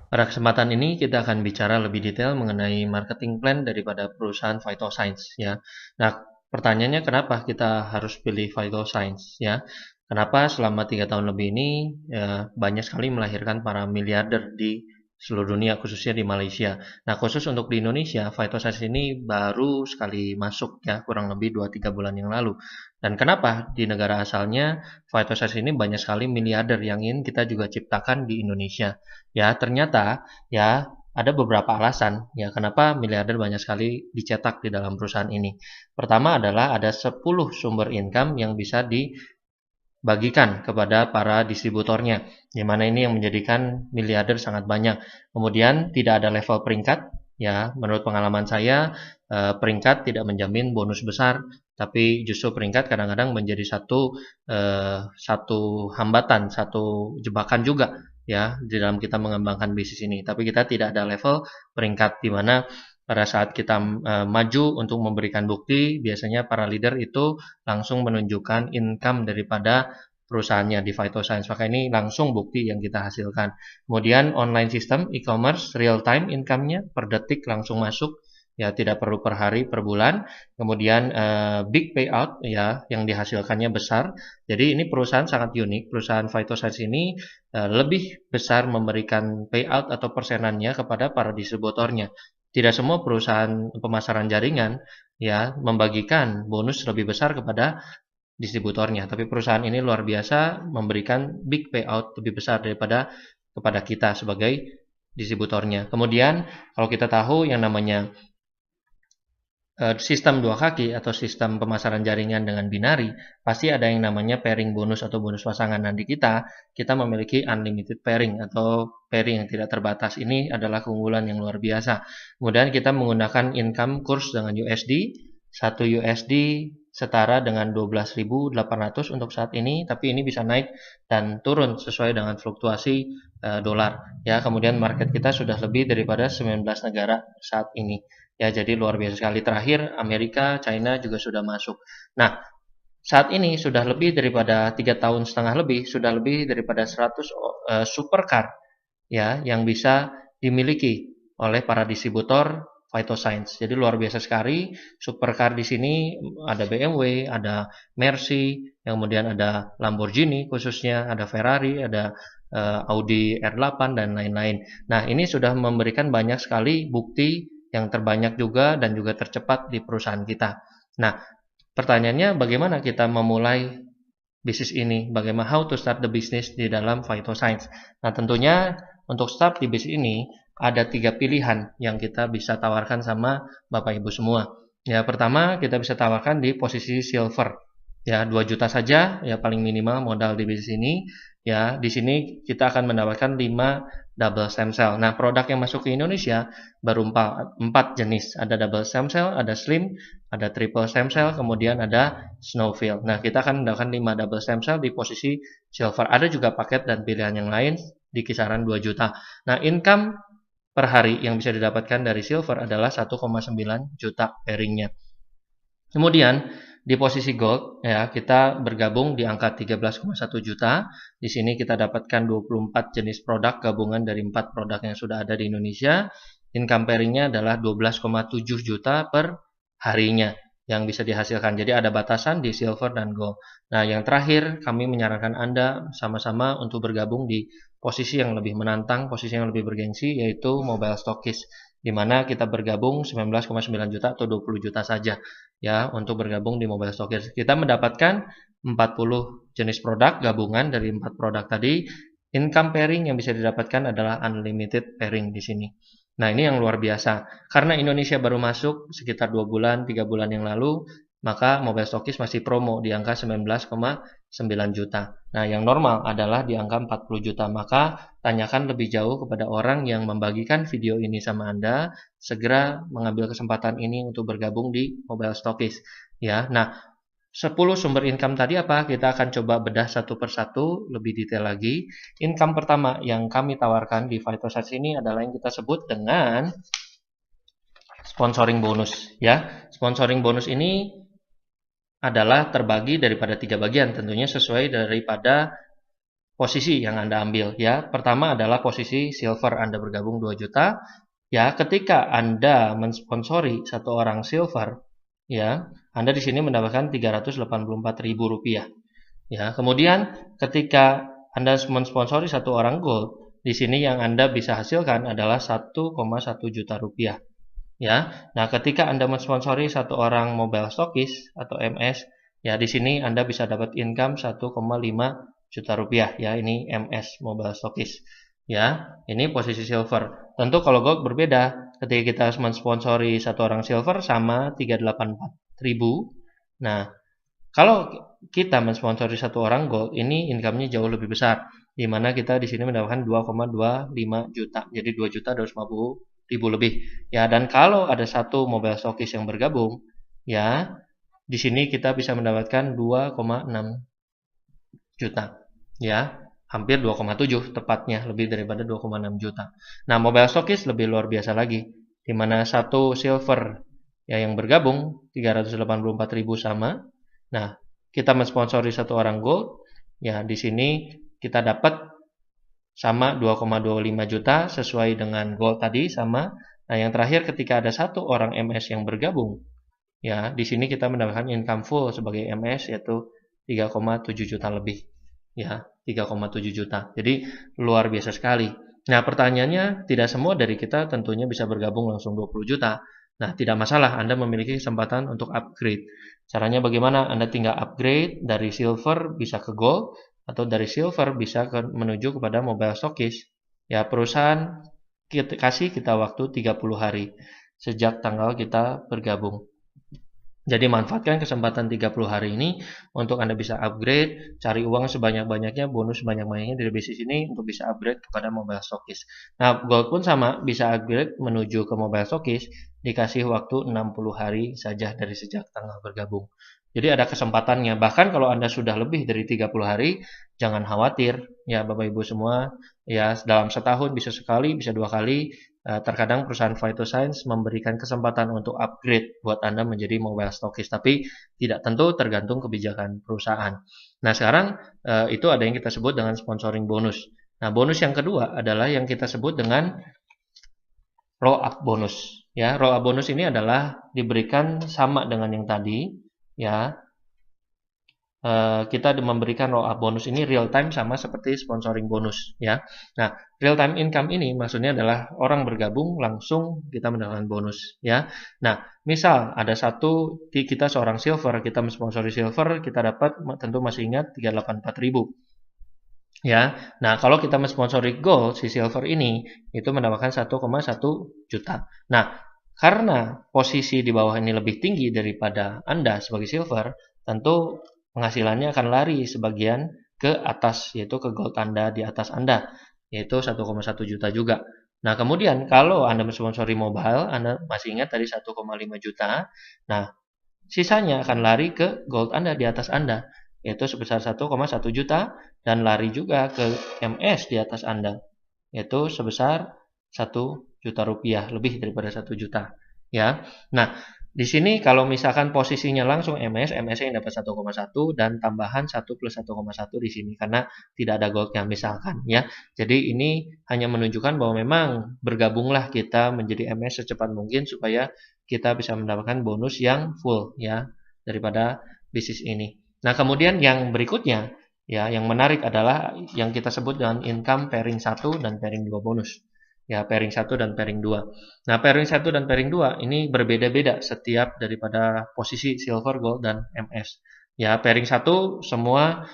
Pada kesempatan ini kita akan bicara lebih detail mengenai marketing plan daripada perusahaan Phytoscience ya. Nah, pertanyaannya kenapa kita harus pilih Phytoscience ya? Kenapa selama 3 tahun lebih ini banyak sekali melahirkan para miliarder di seluruh dunia, khususnya di Malaysia. Nah, khusus untuk di Indonesia, Phytoscience ini baru sekali masuk ya, kurang lebih 2-3 bulan yang lalu. Dan kenapa di negara asalnya Phytoscience ini banyak sekali miliarder yang ingin kita juga ciptakan di Indonesia? Ya, ternyata ya ada beberapa alasan ya kenapa miliarder banyak sekali dicetak di dalam perusahaan ini. Pertama adalah ada 10 sumber income yang bisa dibagikan kepada para distributornya, di mana ini yang menjadikan miliarder sangat banyak. Kemudian tidak ada level peringkat, ya menurut pengalaman saya peringkat tidak menjamin bonus besar, tapi justru peringkat kadang-kadang menjadi satu hambatan, satu jebakan juga ya di dalam kita mengembangkan bisnis ini. Tapi kita tidak ada level peringkat di mana pada saat kita maju untuk memberikan bukti, biasanya para leader itu langsung menunjukkan income daripada perusahaannya di Phytoscience. Maka ini langsung bukti yang kita hasilkan. Kemudian online system e-commerce real time income-nya per detik langsung masuk, ya tidak perlu per hari, per bulan. Kemudian big payout ya yang dihasilkannya besar. Jadi ini perusahaan sangat unik. Perusahaan Phytoscience ini lebih besar memberikan payout atau persenannya kepada para distributornya. Tidak semua perusahaan pemasaran jaringan ya membagikan bonus lebih besar kepada distributornya, tapi perusahaan ini luar biasa memberikan big payout lebih besar daripada kepada kita sebagai distributornya. Kemudian kalau kita tahu yang namanya sistem dua kaki atau sistem pemasaran jaringan dengan binari, pasti ada yang namanya pairing bonus atau bonus pasangan. Nah, di kita memiliki unlimited pairing atau pairing yang tidak terbatas. Ini adalah keunggulan yang luar biasa. Kemudian kita menggunakan income kurs dengan USD. 1 USD setara dengan 12.800 untuk saat ini, tapi ini bisa naik dan turun sesuai dengan fluktuasi dolar. Ya, kemudian market kita sudah lebih daripada 19 negara saat ini. Ya, jadi luar biasa sekali. Terakhir, Amerika, China juga sudah masuk. Nah, saat ini sudah lebih daripada 3 tahun setengah lebih, sudah lebih daripada 100 supercar ya yang bisa dimiliki oleh para distributor Phytoscience. Jadi luar biasa sekali. Supercar di sini ada BMW, ada Mercy, kemudian ada Lamborghini khususnya, ada Ferrari, ada Audi R8 dan lain-lain. Nah, ini sudah memberikan banyak sekali bukti yang terbanyak juga dan juga tercepat di perusahaan kita. Nah, pertanyaannya bagaimana kita memulai bisnis ini? Bagaimana how to start the business di dalam Phytoscience? Nah, tentunya untuk start di bisnis ini ada 3 pilihan yang kita bisa tawarkan sama Bapak Ibu semua. Ya, pertama kita bisa tawarkan di posisi silver. Ya, 2 juta saja ya paling minimal modal di bisnis ini. Ya, di sini kita akan mendapatkan 5 double stem cell. Nah, produk yang masuk ke Indonesia baru 4 jenis. Ada double stem cell, ada slim, ada triple stem cell, kemudian ada snowfield. Nah, kita akan mendapatkan 5 double stem cell di posisi silver. Ada juga paket dan pilihan yang lain di kisaran 2 juta. Nah, income per hari yang bisa didapatkan dari silver adalah 1,9 juta pairingnya. Kemudian di posisi gold ya kita bergabung di angka 13,1 juta. Di sini kita dapatkan 24 jenis produk gabungan dari 4 produk yang sudah ada di Indonesia. Income pairingnya adalah 12,7 juta per harinya yang bisa dihasilkan. Jadi ada batasan di silver dan gold. Nah, yang terakhir kami menyarankan Anda sama-sama untuk bergabung di posisi yang lebih menantang, posisi yang lebih bergengsi, yaitu mobile stockist, di mana kita bergabung 19,9 juta atau 20 juta saja ya untuk bergabung di mobile stockist. Kita mendapatkan 40 jenis produk gabungan dari 4 produk tadi. Income pairing yang bisa didapatkan adalah unlimited pairing di sini. Nah, ini yang luar biasa. Karena Indonesia baru masuk sekitar 2 bulan, 3 bulan yang lalu, maka mobile stockist masih promo di angka 19,9 juta. Nah, yang normal adalah di angka 40 juta. Maka tanyakan lebih jauh kepada orang yang membagikan video ini sama Anda, segera mengambil kesempatan ini untuk bergabung di mobile stockist. Ya, nah 10 sumber income tadi apa? Kita akan coba bedah satu persatu lebih detail lagi. Income pertama yang kami tawarkan di Phytoscience ini adalah yang kita sebut dengan sponsoring bonus. Ya, sponsoring bonus ini adalah terbagi daripada 3 bagian, tentunya sesuai daripada posisi yang Anda ambil ya. Pertama adalah posisi silver, Anda bergabung 2 juta. Ya, ketika Anda mensponsori satu orang silver, ya, Anda di sini mendapatkan Rp384.000. Ya, kemudian ketika Anda mensponsori satu orang gold, di sini yang Anda bisa hasilkan adalah 1,1 juta rupiah. Ya, nah ketika Anda mensponsori satu orang mobile stockist atau MS, ya di sini Anda bisa dapat income 1,5 juta rupiah. Ya, ini MS mobile stockist. Ya, ini posisi silver. Tentu kalau gold berbeda. Ketika kita mensponsori satu orang silver sama 384.000. Nah, kalau kita mensponsori satu orang gold, ini income-nya jauh lebih besar, di mana kita di sini mendapatkan 2,25 juta, jadi 2.250.000 lebih. Ya, dan kalau ada satu mobile stockist yang bergabung, ya, di sini kita bisa mendapatkan 2,6 juta, ya, hampir 2,7 tepatnya, lebih daripada 2,6 juta. Nah, mobile stockist lebih luar biasa lagi, di mana satu silver ya yang bergabung 384.000 sama. Nah, kita mensponsori satu orang gold, ya di sini kita dapat sama 2,25 juta sesuai dengan gold tadi sama. Nah, yang terakhir ketika ada satu orang MS yang bergabung, ya di sini kita mendapatkan income full sebagai MS yaitu 3,7 juta lebih. Ya, 3,7 juta. Jadi luar biasa sekali. Nah, pertanyaannya tidak semua dari kita tentunya bisa bergabung langsung 20 juta. Nah, tidak masalah, Anda memiliki kesempatan untuk upgrade. Caranya bagaimana? Anda tinggal upgrade dari silver bisa ke gold, atau dari silver bisa menuju kepada mobile stockist. Ya, perusahaan kasih kita waktu 30 hari sejak tanggal kita bergabung. Jadi manfaatkan kesempatan 30 hari ini untuk Anda bisa upgrade, cari uang sebanyak-banyaknya, bonus sebanyak-banyaknya dari bisnis ini untuk bisa upgrade kepada mobile stockist. Nah, gold pun sama, bisa upgrade menuju ke mobile stockist, dikasih waktu 60 hari saja dari sejak tanggal bergabung. Jadi ada kesempatannya, bahkan kalau Anda sudah lebih dari 30 hari, jangan khawatir, ya Bapak Ibu semua, ya dalam setahun bisa sekali, bisa 2 kali, terkadang perusahaan Phytoscience memberikan kesempatan untuk upgrade buat Anda menjadi mobile stockist, tapi tidak tentu, tergantung kebijakan perusahaan. Nah, sekarang itu ada yang kita sebut dengan sponsoring bonus. Nah, bonus yang kedua adalah yang kita sebut dengan roll up bonus. Ya, roll up bonus ini adalah diberikan sama dengan yang tadi, ya. Kita memberikan roll up bonus ini real time sama seperti sponsoring bonus, ya. Nah, real time income ini maksudnya adalah orang bergabung langsung kita mendapatkan bonus, ya. Nah, misal ada satu kita seorang silver, kita mensponsori silver, kita dapat tentu masih ingat 384.000. Ya. Nah, kalau kita mensponsori gold si silver ini itu mendapatkan 1,1 juta. Nah, karena posisi di bawah ini lebih tinggi daripada Anda sebagai silver, tentu penghasilannya akan lari sebagian ke atas, yaitu ke gold Anda di atas Anda, yaitu 1,1 juta juga. Nah, kemudian kalau Anda mensponsori mobile, Anda masih ingat tadi 1,5 juta. Nah, sisanya akan lari ke gold Anda di atas Anda, yaitu sebesar 1,1 juta, dan lari juga ke MS di atas Anda, yaitu sebesar 1 juta rupiah, lebih daripada 1 juta. Ya, nah di sini kalau misalkan posisinya langsung MS yang dapat 1,1 dan tambahan 1 plus 1,1 di sini karena tidak ada goldnya misalkan, ya. Jadi ini hanya menunjukkan bahwa memang bergabunglah kita menjadi MS secepat mungkin supaya kita bisa mendapatkan bonus yang full, ya, daripada bisnis ini. Nah, kemudian yang berikutnya, ya, yang menarik adalah yang kita sebut dengan income pairing 1 dan pairing 2 bonus. Ya, pairing 1 dan pairing 2. Nah, pairing 1 dan pairing 2 ini berbeda-beda setiap daripada posisi silver, gold, dan MS. Ya, pairing 1 semua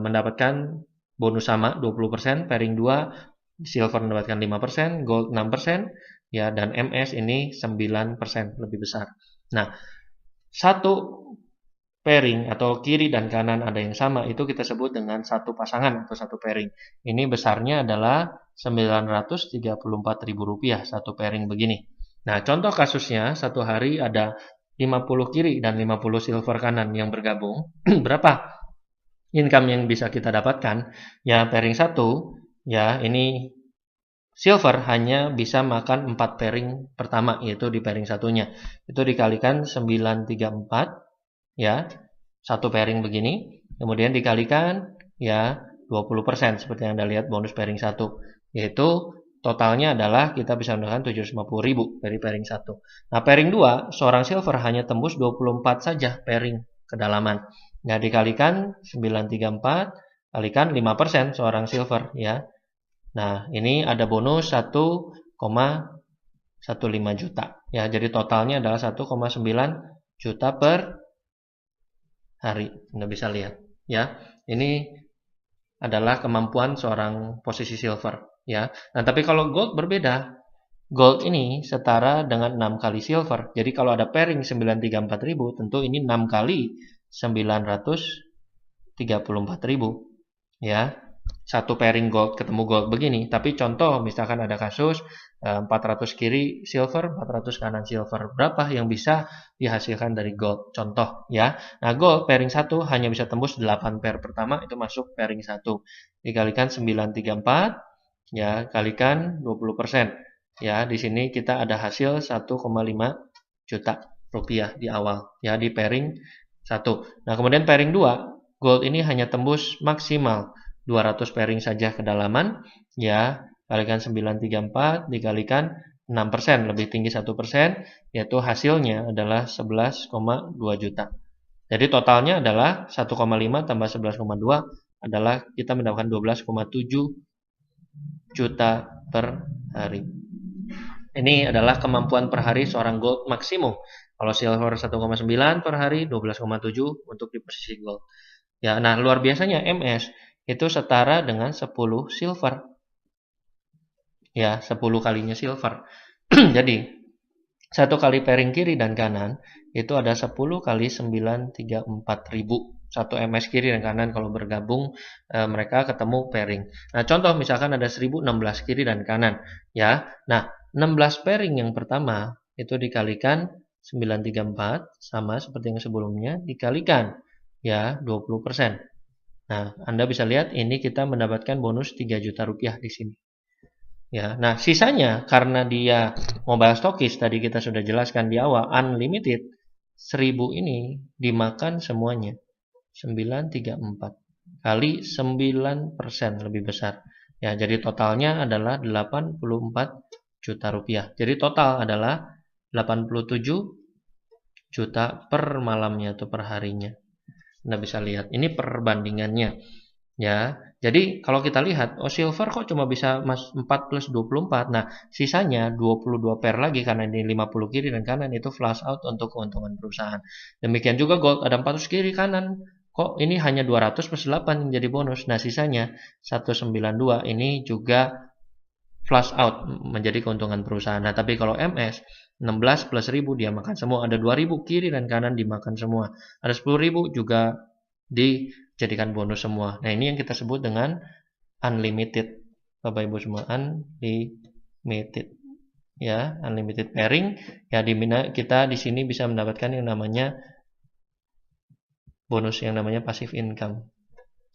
mendapatkan bonus sama 20%, pairing 2 silver mendapatkan 5%, gold 6%, ya, dan MS ini 9% lebih besar. Nah, satu pairing atau kiri dan kanan ada yang sama, itu kita sebut dengan satu pasangan atau satu pairing. Ini besarnya adalah Rp934.000 satu pairing begini. Nah, contoh kasusnya satu hari ada 50 kiri dan 50 silver kanan yang bergabung. Berapa income yang bisa kita dapatkan? Ya, pairing 1, ya ini silver hanya bisa makan 4 pairing pertama, yaitu di pairing satunya. Itu dikalikan 934, ya, satu pairing begini, kemudian dikalikan ya 20% seperti yang Anda lihat bonus pairing 1, yaitu totalnya adalah kita bisa mendapatkan 750.000 dari pairing 1. Nah, pairing 2, seorang silver hanya tembus 24 saja pairing kedalaman. Nah, dikalikan 934 kalikan 5% seorang silver ya. Nah, ini ada bonus 1,15 juta ya. Jadi totalnya adalah 1,9 juta per hari. Anda bisa lihat ya. Ini adalah kemampuan seorang posisi silver ya. Nah, tapi kalau gold berbeda. Gold ini setara dengan 6 kali silver. Jadi kalau ada pairing 934.000, tentu ini 6 kali 934.000 ya. Satu pairing gold ketemu gold begini. Tapi contoh misalkan ada kasus 400 kiri silver, 400 kanan silver. Berapa yang bisa dihasilkan dari gold? Contoh ya. Nah, gold pairing 1 hanya bisa tembus 8 pair pertama, itu masuk pairing 1. Dikalikan 934 ya, kalikan 20%. Ya, di sini kita ada hasil 1,5 juta rupiah di awal ya di pairing 1. Nah, kemudian pairing 2, gold ini hanya tembus maksimal 200 pairing saja kedalaman ya, kalikan 934 dikalikan 6%, lebih tinggi 1%, yaitu hasilnya adalah 11,2 juta. Jadi totalnya adalah 1,5 tambah 11,2 adalah kita mendapatkan 12,7 juta per hari. Ini adalah kemampuan per hari seorang gold maksimum. Kalau silver 1,9 per hari, 12,7 untuk di posisi gold. Ya, nah luar biasanya MS itu setara dengan 10 silver. Ya, 10 kalinya silver. Jadi, satu kali pairing kiri dan kanan itu ada 10 kali 934.000. Satu MS kiri dan kanan kalau bergabung mereka ketemu pairing. Nah, contoh misalkan ada 1016 kiri dan kanan ya. Nah, 16 pairing yang pertama itu dikalikan 934 sama seperti yang sebelumnya dikalikan ya 20%. Nah, Anda bisa lihat ini kita mendapatkan bonus 3 juta rupiah di sini. Ya, nah sisanya karena dia mobile stockist tadi kita sudah jelaskan di awal unlimited 1000 ini dimakan semuanya 934 kali 9% lebih besar. Ya, jadi totalnya adalah 84 juta rupiah. Jadi total adalah 87 juta per malamnya atau per harinya. Anda bisa lihat ini perbandingannya ya. Jadi kalau kita lihat silver kok cuma bisa 4 plus 24. Nah, sisanya 22 pair lagi karena ini 50 kiri dan kanan itu flush out untuk keuntungan perusahaan. Demikian juga gold ada 400 kiri kanan. Kok ini hanya 200 plus 8 yang jadi bonus. Nah, sisanya 192 ini juga flush out menjadi keuntungan perusahaan. Nah, tapi kalau MS 16 plus 1000 dia makan semua. Ada 2000 kiri dan kanan dimakan semua. Ada 10.000 juga dijadikan bonus semua. Nah, ini yang kita sebut dengan unlimited. Bapak Ibu semua, unlimited. Ya, unlimited pairing. Ya, dimana kita di sini bisa mendapatkan yang namanya bonus yang namanya passive income.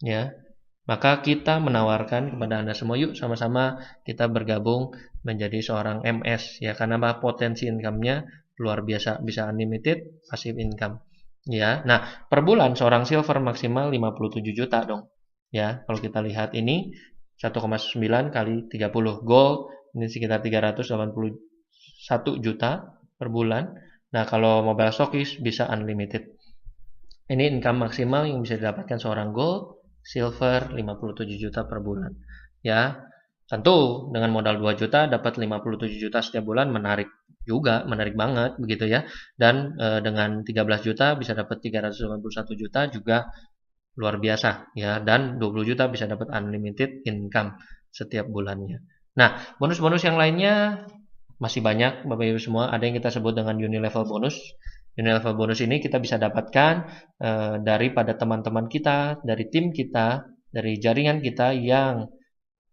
Ya. Maka kita menawarkan kepada Anda semua, yuk sama-sama kita bergabung menjadi seorang MS ya, karena potensi income-nya luar biasa, bisa unlimited passive income. Ya. Nah, per bulan seorang silver maksimal 57 juta dong. Ya, kalau kita lihat ini 1,9 kali 30 gold ini sekitar 381 juta per bulan. Nah, kalau mobile stockist bisa unlimited. Ini income maksimal yang bisa didapatkan seorang gold silver 57 juta per bulan. Ya, tentu dengan modal 2 juta dapat 57 juta setiap bulan menarik juga, menarik banget begitu ya. Dan dengan 13 juta bisa dapat 381 juta juga luar biasa ya, dan 20 juta bisa dapat unlimited income setiap bulannya. Nah, bonus-bonus yang lainnya masih banyak Bapak Ibu semua, ada yang kita sebut dengan unilevel bonus. Unilevel bonus ini kita bisa dapatkan daripada teman-teman kita, dari tim kita, dari jaringan kita yang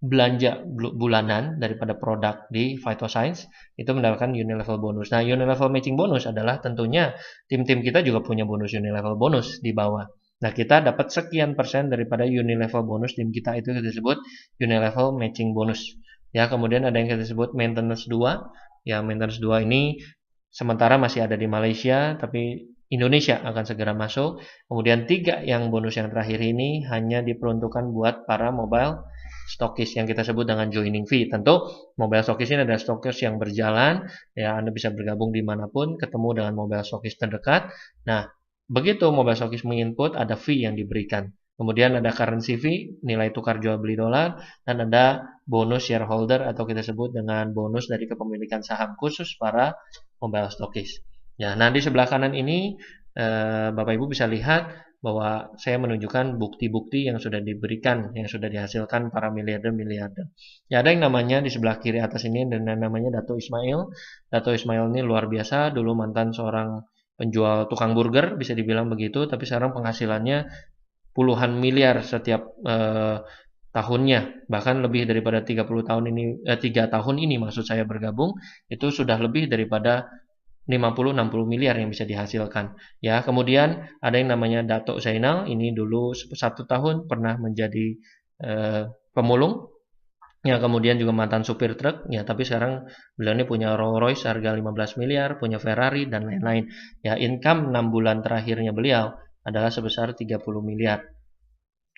belanja bulanan daripada produk di Phytoscience, itu mendapatkan unilevel bonus. Nah, unilevel matching bonus adalah tentunya tim-tim kita juga punya bonus unilevel bonus di bawah. Nah, kita dapat sekian persen daripada unilevel bonus tim kita, itu kita sebut unilevel matching bonus. Ya, kemudian ada yang kita sebut maintenance 2. Ya, maintenance 2 ini sementara masih ada di Malaysia, tapi Indonesia akan segera masuk. Kemudian 3 yang bonus yang terakhir ini hanya diperuntukkan buat para mobile stokis yang kita sebut dengan joining fee. Tentu mobile stokis ini adalah stokis yang berjalan, ya Anda bisa bergabung dimanapun, ketemu dengan mobile stokis terdekat. Nah, begitu mobile stokis menginput, ada fee yang diberikan. Kemudian ada currency fee, nilai tukar jual beli dolar, dan ada bonus shareholder atau kita sebut dengan bonus dari kepemilikan saham khusus para mobile stokis. Ya, nah di sebelah kanan ini Bapak Ibu bisa lihat bahwa saya menunjukkan bukti-bukti yang sudah diberikan, yang sudah dihasilkan para miliarder-miliarder. Ya, ada yang namanya di sebelah kiri atas ini dengan namanya Dato Ismail. Dato Ismail ini luar biasa, dulu mantan seorang penjual tukang burger, bisa dibilang begitu, tapi sekarang penghasilannya puluhan miliar setiap tahunnya, bahkan lebih daripada 30 tahun ini 3 tahun ini maksud saya bergabung, itu sudah lebih daripada 50-60 miliar yang bisa dihasilkan. Ya, kemudian ada yang namanya Dato Zainal, ini dulu 1 tahun pernah menjadi pemulung. Ya, kemudian juga mantan supir truk, ya tapi sekarang beliau ini punya Rolls Royce harga 15 miliar, punya Ferrari dan lain-lain. Ya, income 6 bulan terakhirnya beliau adalah sebesar 30 miliar.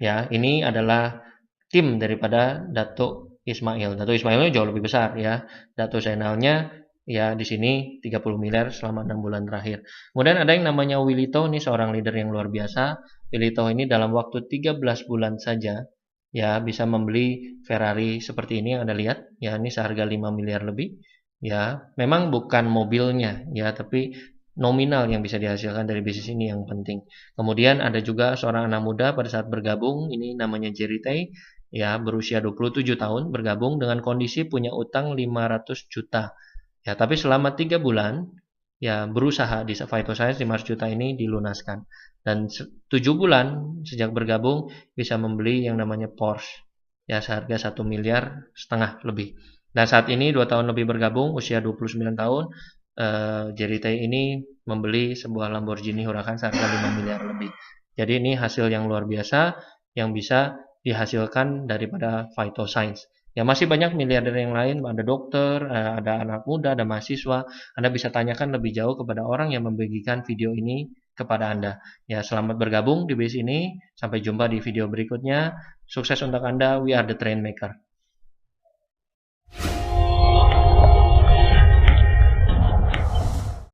Ya, ini adalah tim daripada Dato Ismail. Dato Ismailnya jauh lebih besar ya. Dato Zainalnya ya di sini 30 miliar selama 6 bulan terakhir. Kemudian ada yang namanya Wilito, ini seorang leader yang luar biasa. Wilito ini dalam waktu 13 bulan saja ya bisa membeli Ferrari seperti ini yang Anda lihat. Ya, ini seharga 5 miliar lebih. Ya, memang bukan mobilnya ya, tapi nominal yang bisa dihasilkan dari bisnis ini yang penting. Kemudian ada juga seorang anak muda pada saat bergabung, ini namanya Jerry Tay, ya berusia 27 tahun, bergabung dengan kondisi punya utang 500 juta. Ya, tapi selama 3 bulan, ya berusaha di Phytoscience 500 juta ini dilunaskan. Dan 7 bulan sejak bergabung bisa membeli yang namanya Porsche, ya seharga 1,5 miliar lebih. Nah saat ini 2 tahun lebih bergabung, usia 29 tahun, Jerry Tay ini membeli sebuah Lamborghini Huracan seharga 5 miliar lebih. Jadi ini hasil yang luar biasa yang bisa dihasilkan daripada Phytoscience. Ya masih banyak miliarder yang lain, ada dokter, ada anak muda, ada mahasiswa. Anda bisa tanyakan lebih jauh kepada orang yang membagikan video ini kepada Anda. Ya selamat bergabung di base ini. Sampai jumpa di video berikutnya. Sukses untuk Anda. We are the Train Maker.